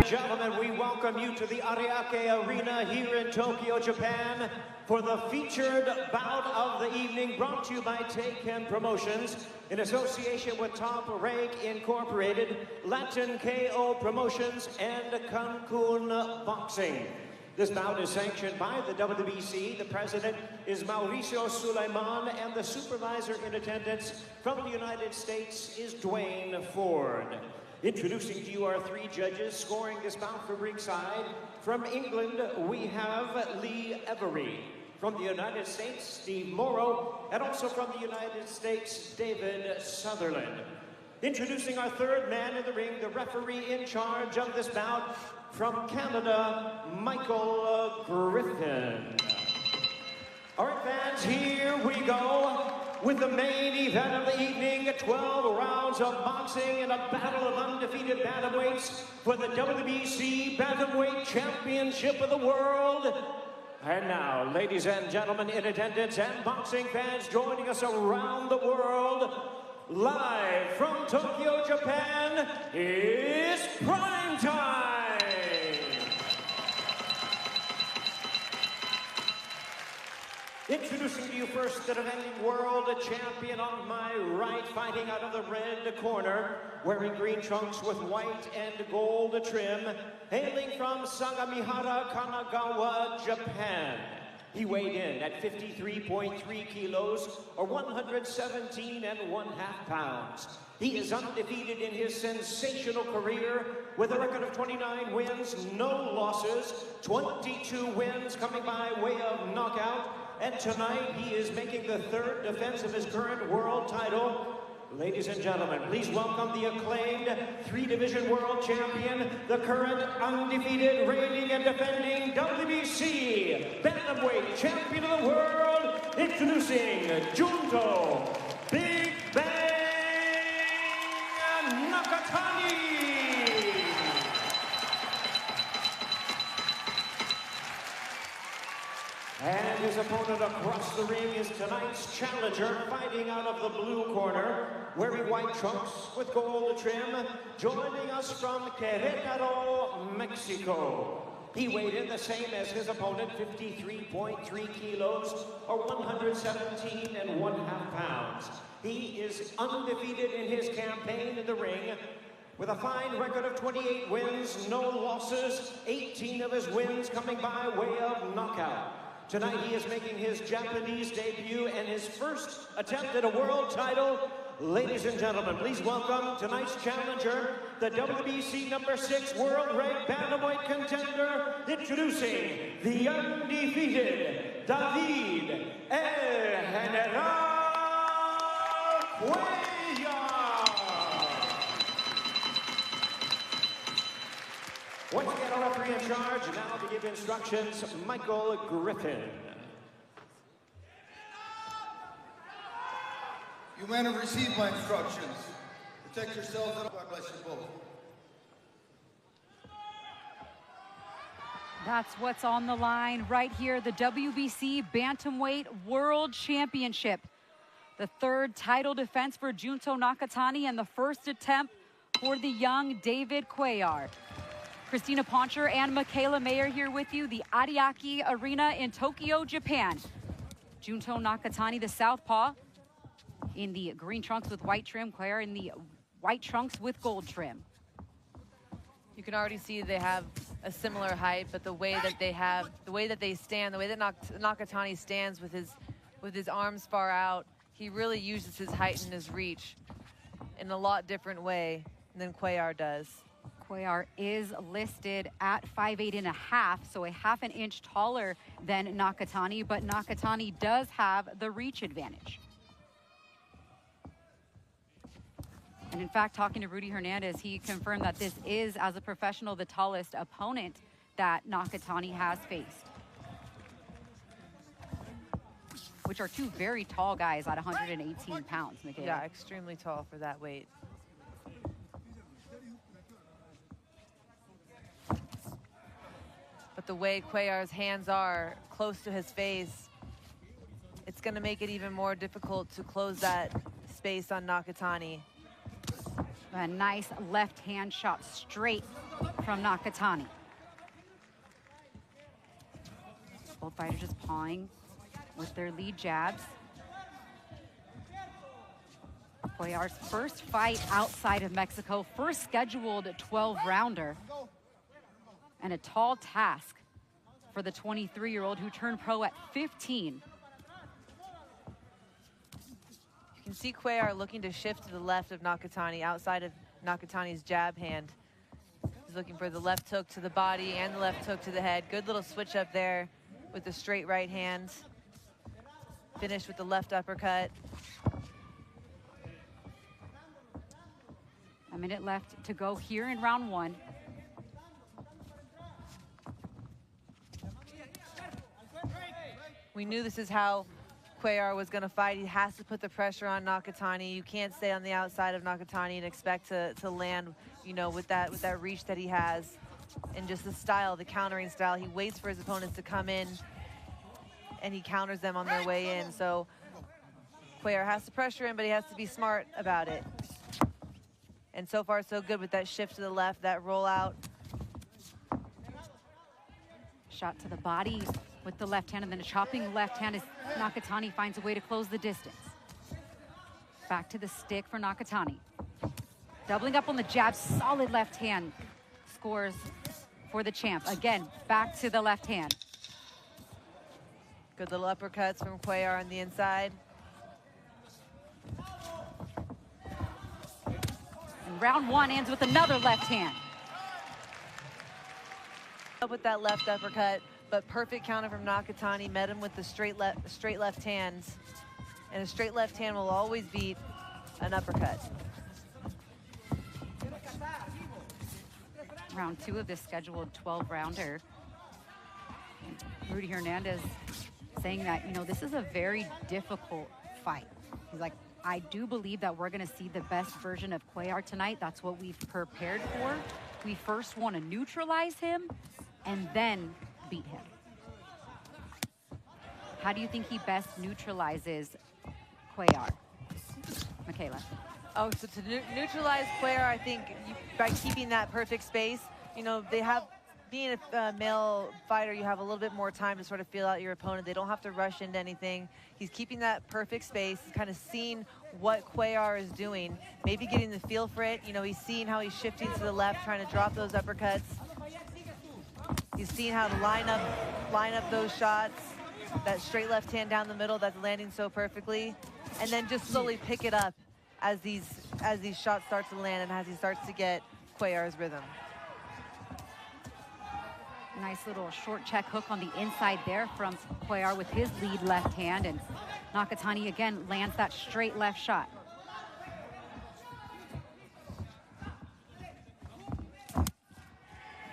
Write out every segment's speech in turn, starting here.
Gentlemen, we welcome you to the Ariake Arena here in Tokyo, Japan for the featured bout of the evening, brought to you by Taken Promotions in association with Top Rank Incorporated, Latin KO Promotions, and Cancun Boxing. This bout is sanctioned by the WBC. The president is Mauricio Suleiman, and the supervisor in attendance from the United States is Dwayne Ford. Introducing to you our three judges scoring this bout from ringside. From England, we have Lee Every. From the United States, Steve Morrow. And also from the United States, David Sutherland. Introducing our third man in the ring, the referee in charge of this bout. From Canada, Michael Griffin. All right, fans, here we go with the main event of the evening. 12 rounds of boxing and a battle of undefeated bantamweights for the WBC Bantamweight Championship of the World. And now, ladies and gentlemen in attendance and boxing fans joining us around the world, live from Tokyo, Japan, it's prime time! Introducing to you first the defending world champion on my right, fighting out of the red corner, wearing green trunks with white and gold trim, hailing from Sagamihara, Kanagawa, Japan. He weighed in at 53.3 kilos, or 117 1/2 pounds. He is undefeated in his sensational career with a record of 29 wins, no losses, 22 wins coming by way of knockout. And tonight, he is making the third defense of his current world title. Ladies and gentlemen, please welcome the acclaimed three-division world champion, the current undefeated, reigning and defending WBC Bantamweight Champion of the World, introducing JUNTO Big Bang Nakatani. And his opponent across the ring is tonight's challenger, fighting out of the blue corner, wearing white trunks with gold trim, joining us from Querétaro, Mexico. He weighed in the same as his opponent, 53.3 kilos, or 117 1/2 pounds. He is undefeated in his campaign in the ring, with a fine record of 28 wins, no losses, 18 of his wins coming by way of knockout. Tonight he is making his Japanese debut and his first attempt at a world title. Ladies and gentlemen, please welcome tonight's challenger, the WBC #6 world-ranked bantamweight contender, introducing the undefeated David El General Cuellar. Once again, our referee in charge, now to give instructions, Michael Griffin. You men have received my instructions. Protect yourselves and God bless you both. That's what's on the line right here, the WBC Bantamweight World Championship. The third title defense for JUNTO Nakatani and the first attempt for the young David Cuellar. Christina Poncher and Michaela Mayer here with you, the Ariake Arena in Tokyo, Japan. JUNTO Nakatani, the southpaw, in the green trunks with white trim, Cuellar in the white trunks with gold trim. You can already see they have a similar height, but the way that they stand, the way that Nakatani stands with his arms far out, he really uses his height and his reach in a lot different way than Cuellar does. Cuellar is listed at 5'8 1/2", so a 1/2 inch taller than Nakatani, but Nakatani does have the reach advantage. And in fact, talking to Rudy Hernandez, he confirmed that this is, as a professional, the tallest opponent that Nakatani has faced, which are two very tall guys at 118 pounds, Michaela. Yeah, extremely tall for that weight. But the way Cuellar's hands are close to his face, it's going to make it even more difficult to close that space on Nakatani. A nice left hand shot straight from from Nakatani. Both fighters just pawing with their lead jabs. Cuellar's first fight outside of Mexico, first scheduled 12-rounder, and a tall task for the 23-year-old who turned pro at 15. You can see Cuellar looking to shift to the left of Nakatani, outside of Nakatani's jab hand. He's looking for the left hook to the body and the left hook to the head. Good little switch up there with the straight right hand. Finished with the left uppercut. A minute left to go here in round one. We knew this is how Cuellar was going to fight. He has to put the pressure on Nakatani. You can't stay on the outside of Nakatani and expect to land, you know, with that reach that he has, and just the style, the countering style. He waits for his opponents to come in, and he counters them on their way in. So Cuellar has to pressure him, but he has to be smart about it. And so far, so good with that shift to the left, that rollout. Shot to the body with the left hand, and then a chopping left hand as Nakatani finds a way to close the distance. Back to the stick for Nakatani. Doubling up on the jab, solid left hand. Scores for the champ. Again, back to the left hand. Good little uppercuts from Cuellar on the inside. And round one ends with another left hand. Up with that left uppercut, but perfect counter from Nakatani. Met him with the straight left hands, and a straight left hand will always beat an uppercut. Round two of this scheduled 12-rounder. Rudy Hernandez saying that, you know, this is a very difficult fight. He's like, I do believe that we're going to see the best version of Cuellar tonight. That's what we've prepared for. We first want to neutralize him and then beat him. How do you think he best neutralizes Cuellar? Michaela. Oh, so to neutralize Cuellar, I think by keeping that perfect space, you know, they have, being a male fighter, you have a little bit more time to sort of feel out your opponent. They don't have to rush into anything. He's keeping that perfect space, kind of seeing what Cuellar is doing, maybe getting the feel for it. You know, he's seeing how he's shifting to the left, trying to drop those uppercuts. He's seeing how to line up those shots, that straight left hand down the middle that's landing so perfectly, and then just slowly pick it up as these shots start to land and as he starts to get Cuellar's rhythm. Nice little short check hook on the inside there from Cuellar with his lead left hand, and Nakatani again lands that straight left shot.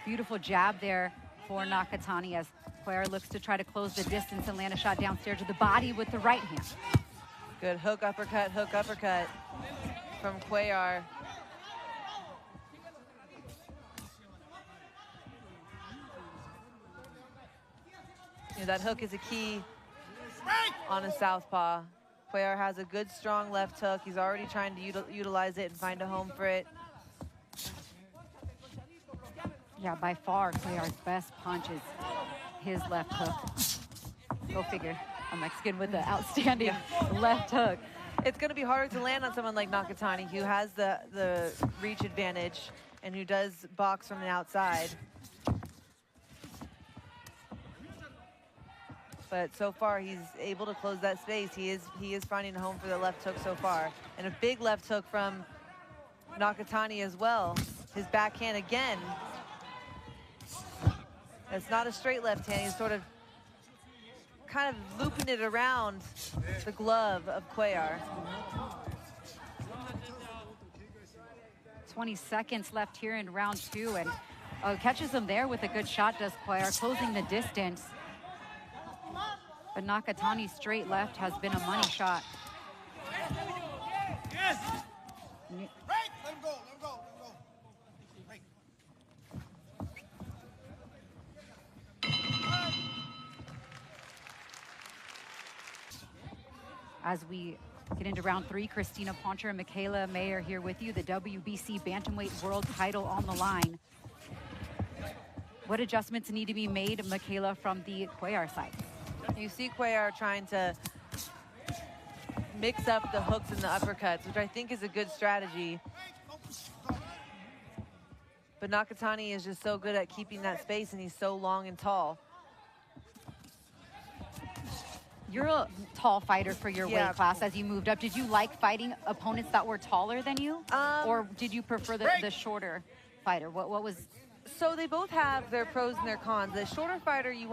Beautiful jab there for Nakatani as Cuellar looks to try to close the distance and land a shot downstairs to the body with the right hand. Good hook uppercut from Cuellar. You know, that hook is a key on a southpaw. Cuellar has a good, strong left hook. He's already trying to utilize it and find a home for it. Yeah, by far, Cuellar's best punch is his left hook. Go figure. A Mexican with the outstanding left hook. It's going to be harder to land on someone like Nakatani, who has the reach advantage and who does box from the outside. But so far, he's able to close that space. He is finding a home for the left hook so far. And a big left hook from Nakatani as well. His backhand again. It's not a straight left hand. He's sort of kind of looping it around the glove of Cuellar. 20 seconds left here in round two, and catches him there with a good shot, does Cuellar, closing the distance. But Nakatani's straight left has been a money shot. Yes. Right. Let him go. Right. As we get into round three, Christina Poncher and Michaela Mayer here with you. The WBC Bantamweight World title on the line. What adjustments need to be made, Michaela, from the Cuellar side? You see Cuellar trying to mix up the hooks and the uppercuts, which I think is a good strategy. But Nakatani is just so good at keeping that space, and he's so long and tall. You're a tall fighter for your weight class as you moved up. Did you like fighting opponents that were taller than you? Or did you prefer the shorter fighter? What was... So they both have their pros and their cons. The shorter fighter, you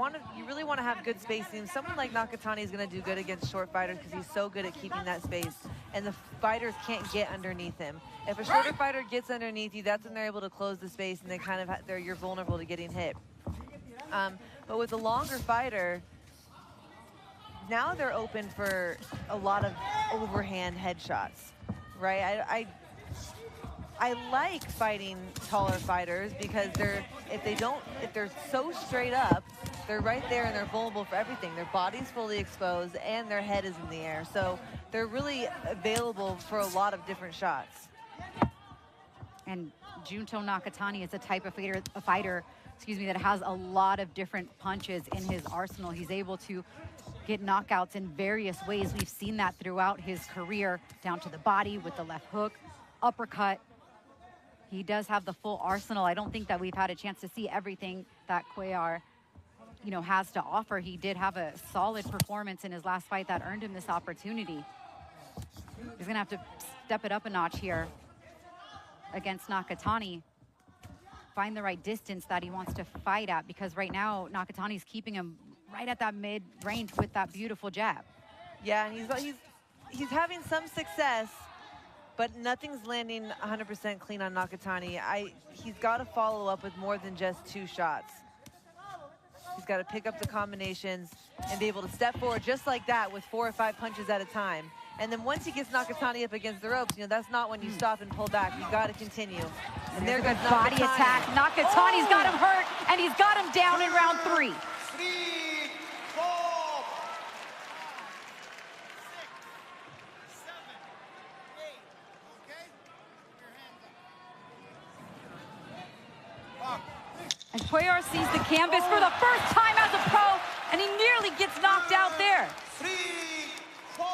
really want to have good spacing. Someone like Nakatani is going to do good against short fighters because he's so good at keeping that space, and the fighters can't get underneath him. If a shorter fighter gets underneath you, that's when they're able to close the space, and they kind of you're vulnerable to getting hit. But with a longer fighter, now they're open for a lot of overhand headshots, right? I like fighting taller fighters because if they're so straight up, they're right there and they're vulnerable for everything. Their body's fully exposed and their head is in the air. So they're really available for a lot of different shots. And JUNTO Nakatani is a type of fighter, that has a lot of different punches in his arsenal. He's able to get knockouts in various ways. We've seen that throughout his career, down to the body with the left hook, uppercut. He does have the full arsenal. I don't think that we've had a chance to see everything that Cuellar, has to offer. He did have a solid performance in his last fight that earned him this opportunity. He's gonna have to step it up a notch here against Nakatani. Find the right distance that he wants to fight at, because right now Nakatani's keeping him right at that mid-range with that beautiful jab. Yeah, and he's having some success, but nothing's landing 100% clean on Nakatani. He's got to follow up with more than just 2 shots. He's got to pick up the combinations and be able to step forward just like that with 4 or 5 punches at a time. And then once he gets Nakatani up against the ropes, that's not when you stop and pull back. You got to continue. And there goes body attack. Nakatani's got him hurt, and he's got him down in round 3. 3, 4, 6, 7, 8. Okay? Your hands up. And Cuellar sees the canvas for the first time as a pro, and he nearly gets knocked out there. 3, 4.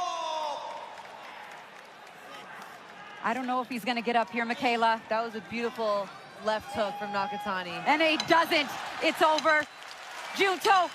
I don't know if he's gonna get up here, Michaela. That was a beautiful left hook from Nakatani. And he doesn't. It's over. JUNTO